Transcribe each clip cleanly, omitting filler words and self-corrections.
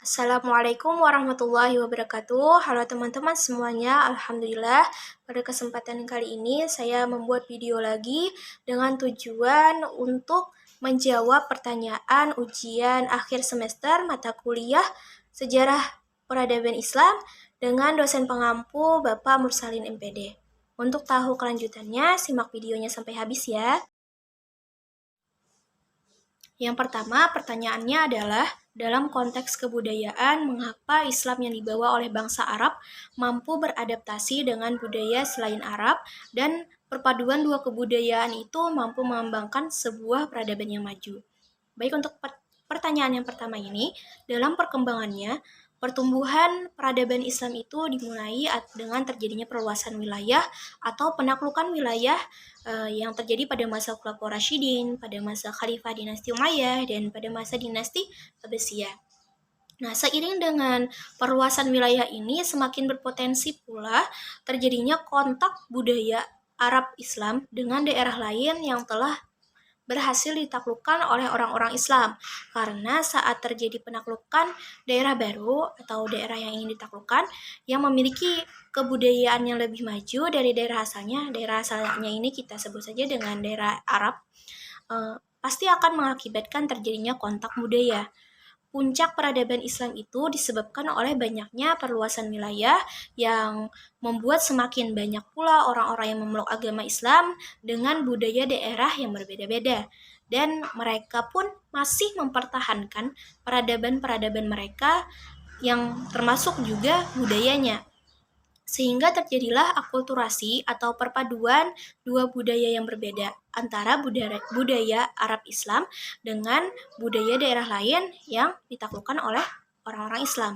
Assalamualaikum warahmatullahi wabarakatuh. Halo teman-teman semuanya, Alhamdulillah pada kesempatan kali ini saya membuat video lagi dengan tujuan untuk menjawab pertanyaan ujian akhir semester mata kuliah Sejarah Peradaban Islam dengan dosen pengampu Bapak Mursalin MPD. Untuk tahu kelanjutannya, simak videonya sampai habis ya. Yang pertama, pertanyaannya adalah, dalam konteks kebudayaan, mengapa Islam yang dibawa oleh bangsa Arab mampu beradaptasi dengan budaya selain Arab dan perpaduan dua kebudayaan itu mampu mengembangkan sebuah peradaban yang maju? Baik, untuk pertanyaan yang pertama ini, dalam perkembangannya, pertumbuhan peradaban Islam itu dimulai dengan terjadinya perluasan wilayah atau penaklukan wilayah yang terjadi pada masa Khulafaur Rasyidin, pada masa Khalifah dinasti Umayyah, dan pada masa dinasti Abbasiyah. Nah, seiring dengan perluasan wilayah ini, semakin berpotensi pula terjadinya kontak budaya Arab Islam dengan daerah lain yang telah berhasil ditaklukkan oleh orang-orang Islam. Karena saat terjadi penaklukan daerah baru atau daerah yang ingin ditaklukkan yang memiliki kebudayaan yang lebih maju dari daerah asalnya ini kita sebut saja dengan daerah Arab, pasti akan mengakibatkan terjadinya kontak budaya. Puncak peradaban Islam itu disebabkan oleh banyaknya perluasan wilayah yang membuat semakin banyak pula orang-orang yang memeluk agama Islam dengan budaya daerah yang berbeda-beda. Dan mereka pun masih mempertahankan peradaban-peradaban mereka yang termasuk juga budayanya. Sehingga terjadilah akulturasi atau perpaduan dua budaya yang berbeda antara budaya Arab Islam dengan budaya daerah lain yang ditaklukkan oleh orang-orang Islam.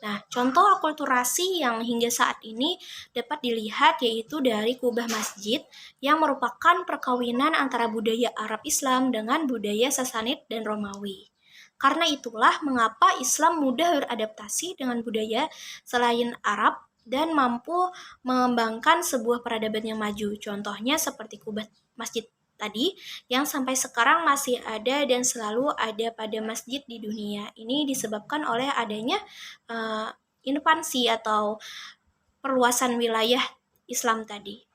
Nah, contoh akulturasi yang hingga saat ini dapat dilihat yaitu dari kubah masjid yang merupakan perkawinan antara budaya Arab Islam dengan budaya Sasanid dan Romawi. Karena itulah mengapa Islam mudah beradaptasi dengan budaya selain Arab dan mampu mengembangkan sebuah peradaban yang maju. Contohnya seperti kubah masjid tadi yang sampai sekarang masih ada dan selalu ada pada masjid di dunia. Ini disebabkan oleh adanya invasi atau perluasan wilayah Islam tadi.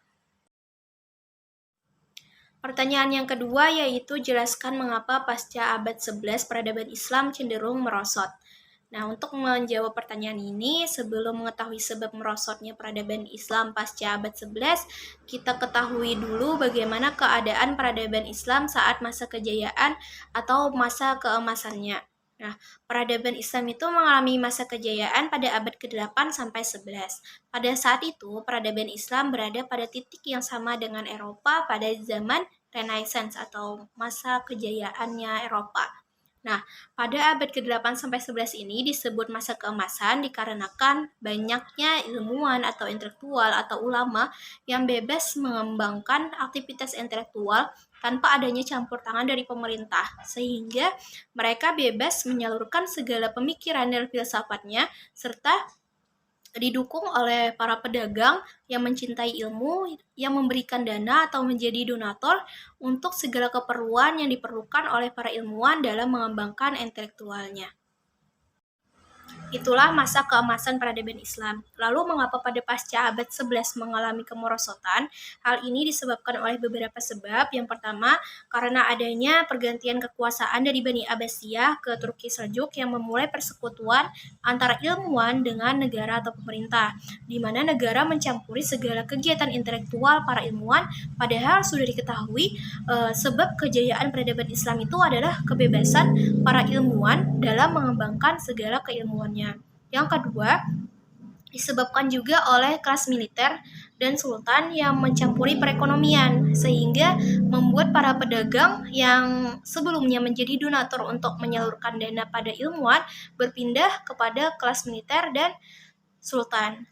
Pertanyaan yang kedua yaitu jelaskan mengapa pasca abad 11 peradaban Islam cenderung merosot. Nah, untuk menjawab pertanyaan ini, sebelum mengetahui sebab merosotnya peradaban Islam pasca abad 11, kita ketahui dulu bagaimana keadaan peradaban Islam saat masa kejayaan atau masa keemasannya. Nah, peradaban Islam itu mengalami masa kejayaan pada abad ke-8 sampai 11. Pada saat itu, peradaban Islam berada pada titik yang sama dengan Eropa pada zaman Renaissance atau masa kejayaannya Eropa. Nah, pada abad ke-8 sampai 11 ini disebut masa keemasan dikarenakan banyaknya ilmuwan atau intelektual atau ulama yang bebas mengembangkan aktivitas intelektual tanpa adanya campur tangan dari pemerintah, sehingga mereka bebas menyalurkan segala pemikiran dan filsafatnya serta didukung oleh para pedagang yang mencintai ilmu, yang memberikan dana atau menjadi donatur untuk segala keperluan yang diperlukan oleh para ilmuwan dalam mengembangkan intelektualnya. Itulah masa keemasan peradaban Islam. Lalu mengapa pada pasca abad 11 mengalami kemerosotan? Hal ini disebabkan oleh beberapa sebab. Yang pertama, karena adanya pergantian kekuasaan dari Bani Abbasiyah ke Turki Seljuk yang memulai persekutuan antara ilmuwan dengan negara atau pemerintah, di mana negara mencampuri segala kegiatan intelektual para ilmuwan, padahal sudah diketahui sebab kejayaan peradaban Islam itu adalah kebebasan para ilmuwan dalam mengembangkan segala keilmuannya. Yang kedua, disebabkan juga oleh kelas militer dan sultan yang mencampuri perekonomian, sehingga membuat para pedagang yang sebelumnya menjadi donatur untuk menyalurkan dana pada ilmuwan berpindah kepada kelas militer dan sultan.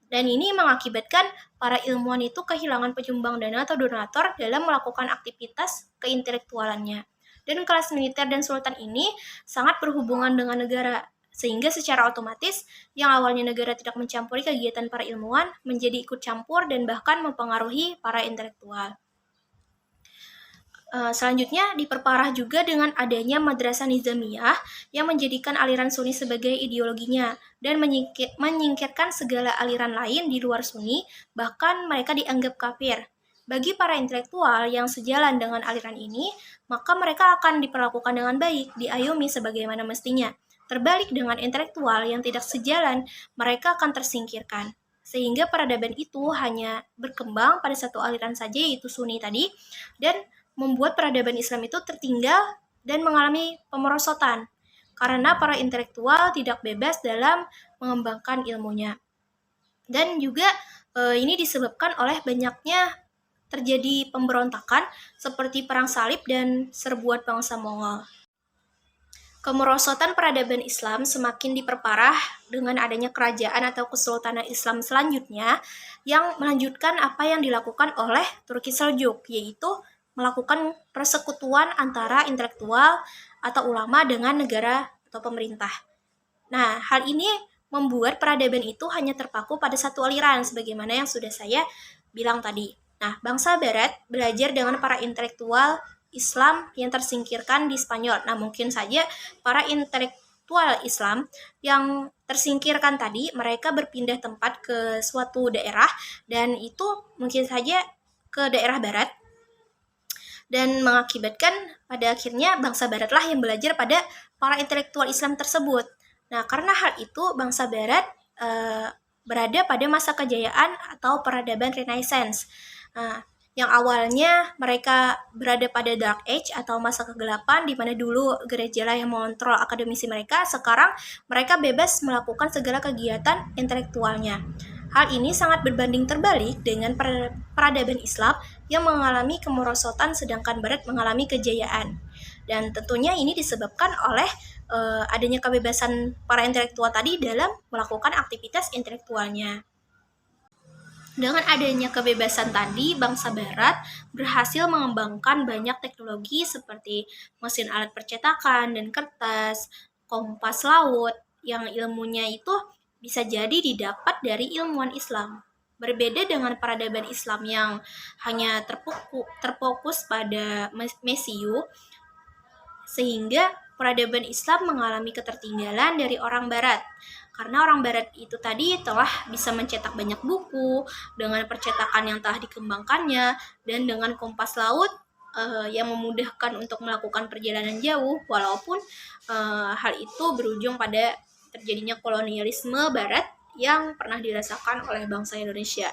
Dan ini mengakibatkan para ilmuwan itu kehilangan penyumbang dana atau donatur dalam melakukan aktivitas keintelektualannya. Dan kelas militer dan sultan ini sangat berhubungan dengan negara, sehingga secara otomatis yang awalnya negara tidak mencampuri kegiatan para ilmuwan menjadi ikut campur dan bahkan mempengaruhi para intelektual. Selanjutnya diperparah juga dengan adanya madrasah nizamiyah yang menjadikan aliran Sunni sebagai ideologinya dan menyingkirkan segala aliran lain di luar Sunni, bahkan mereka dianggap kafir. Bagi para intelektual yang sejalan dengan aliran ini, maka mereka akan diperlakukan dengan baik, diayomi sebagaimana mestinya. Terbalik dengan intelektual yang tidak sejalan, mereka akan tersingkirkan. Sehingga peradaban itu hanya berkembang pada satu aliran saja, yaitu Sunni tadi, dan membuat peradaban Islam itu tertinggal dan mengalami pemerosotan karena para intelektual tidak bebas dalam mengembangkan ilmunya. Dan juga ini disebabkan oleh banyaknya terjadi pemberontakan seperti perang salib dan serbuan bangsa Mongol. Kemerosotan peradaban Islam semakin diperparah dengan adanya kerajaan atau kesultanan Islam selanjutnya yang melanjutkan apa yang dilakukan oleh Turki Seljuk, yaitu melakukan persekutuan antara intelektual atau ulama dengan negara atau pemerintah. Nah, hal ini membuat peradaban itu hanya terpaku pada satu aliran, sebagaimana yang sudah saya bilang tadi. Nah, bangsa Barat belajar dengan para intelektual Islam yang tersingkirkan di Spanyol. Nah, mungkin saja para intelektual Islam yang tersingkirkan tadi, mereka berpindah tempat ke suatu daerah, dan itu mungkin saja ke daerah Barat, dan mengakibatkan pada akhirnya bangsa Baratlah yang belajar pada para intelektual Islam tersebut. Nah, karena hal itu bangsa Barat berada pada masa kejayaan atau peradaban Renaissance. Yang awalnya mereka berada pada Dark Age atau masa kegelapan, di mana dulu gerejalah yang mengontrol akademisi mereka, sekarang mereka bebas melakukan segala kegiatan intelektualnya. Hal ini sangat berbanding terbalik dengan peradaban Islam yang mengalami kemerosotan sedangkan Barat mengalami kejayaan. Dan tentunya ini disebabkan oleh adanya kebebasan para intelektual tadi dalam melakukan aktivitas intelektualnya. Dengan adanya kebebasan tadi, bangsa Barat berhasil mengembangkan banyak teknologi seperti mesin alat percetakan dan kertas, kompas laut, yang ilmunya itu bisa jadi didapat dari ilmuwan Islam. Berbeda dengan peradaban Islam yang hanya terfokus pada mesiu, sehingga peradaban Islam mengalami ketertinggalan dari orang Barat. Karena orang Barat itu tadi telah bisa mencetak banyak buku dengan percetakan yang telah dikembangkannya, dan dengan kompas laut yang memudahkan untuk melakukan perjalanan jauh, walaupun hal itu berujung pada terjadinya kolonialisme Barat yang pernah dirasakan oleh bangsa Indonesia.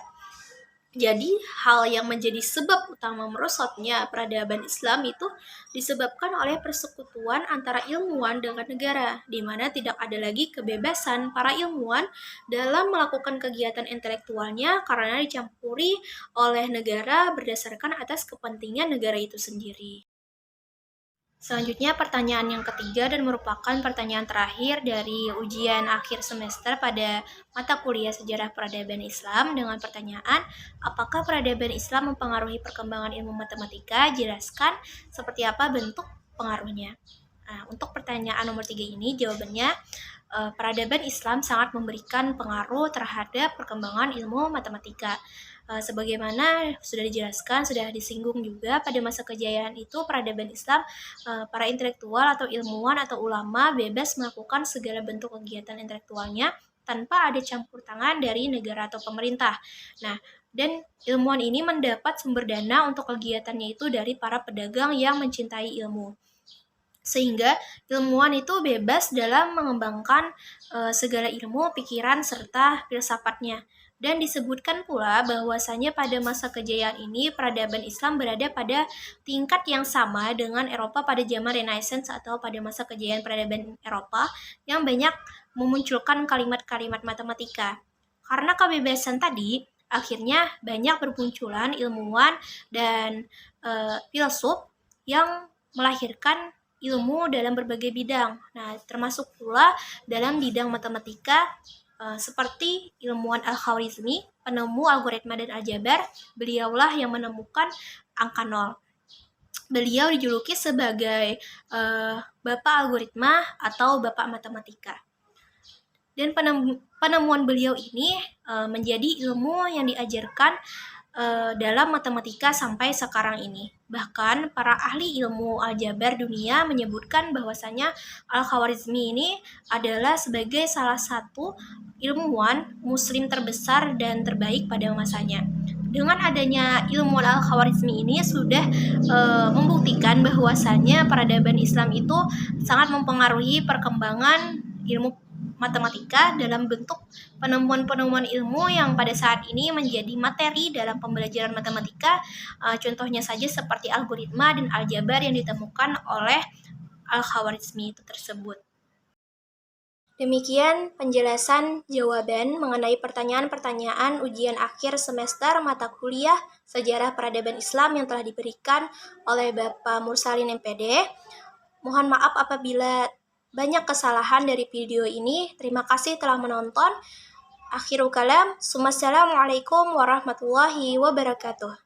Jadi, hal yang menjadi sebab utama merosotnya peradaban Islam itu disebabkan oleh persekutuan antara ilmuwan dengan negara, di mana tidak ada lagi kebebasan para ilmuwan dalam melakukan kegiatan intelektualnya karena dicampuri oleh negara berdasarkan atas kepentingan negara itu sendiri. Selanjutnya pertanyaan yang ketiga dan merupakan pertanyaan terakhir dari ujian akhir semester pada mata kuliah Sejarah Peradaban Islam dengan pertanyaan, apakah peradaban Islam mempengaruhi perkembangan ilmu matematika? Jelaskan seperti apa bentuk pengaruhnya. Nah, untuk pertanyaan nomor 3 ini jawabannya, peradaban Islam sangat memberikan pengaruh terhadap perkembangan ilmu matematika. Sebagaimana sudah dijelaskan, sudah disinggung juga, pada masa kejayaan itu peradaban Islam, para intelektual atau ilmuwan atau ulama bebas melakukan segala bentuk kegiatan intelektualnya tanpa ada campur tangan dari negara atau pemerintah. Nah, dan ilmuwan ini mendapat sumber dana untuk kegiatannya itu dari para pedagang yang mencintai ilmu. Sehingga ilmuwan itu bebas dalam mengembangkan segala ilmu, pikiran, serta filsafatnya. Dan disebutkan pula bahwasanya pada masa kejayaan ini peradaban Islam berada pada tingkat yang sama dengan Eropa pada zaman Renaissance atau pada masa kejayaan peradaban Eropa yang banyak memunculkan kalimat-kalimat matematika. Karena kebebasan tadi, akhirnya banyak bermunculan ilmuwan dan filsuf yang melahirkan ilmu dalam berbagai bidang. Nah, termasuk pula dalam bidang matematika seperti ilmuwan Al-Khwarizmi, penemu algoritma dan aljabar. Beliaulah yang menemukan angka 0. Beliau dijuluki sebagai Bapak Algoritma atau Bapak Matematika. Dan penemuan beliau ini menjadi ilmu yang diajarkan dalam matematika sampai sekarang ini. Bahkan para ahli ilmu aljabar dunia menyebutkan bahwasanya Al-Khwarizmi ini adalah sebagai salah satu ilmuwan muslim terbesar dan terbaik pada masanya. Dengan adanya ilmu Al-Khwarizmi ini sudah membuktikan bahwasanya peradaban Islam itu sangat mempengaruhi perkembangan ilmu matematika dalam bentuk penemuan-penemuan ilmu yang pada saat ini menjadi materi dalam pembelajaran matematika. Contohnya saja seperti algoritma dan aljabar yang ditemukan oleh Al-Khwarizmi itu tersebut. Demikian penjelasan jawaban mengenai pertanyaan-pertanyaan ujian akhir semester mata kuliah Sejarah Peradaban Islam yang telah diberikan oleh Bapak Mursalin MPD. Mohon maaf apabila banyak kesalahan dari video ini. Terima kasih telah menonton. Akhirul kalam. Assalamualaikum warahmatullahi wabarakatuh.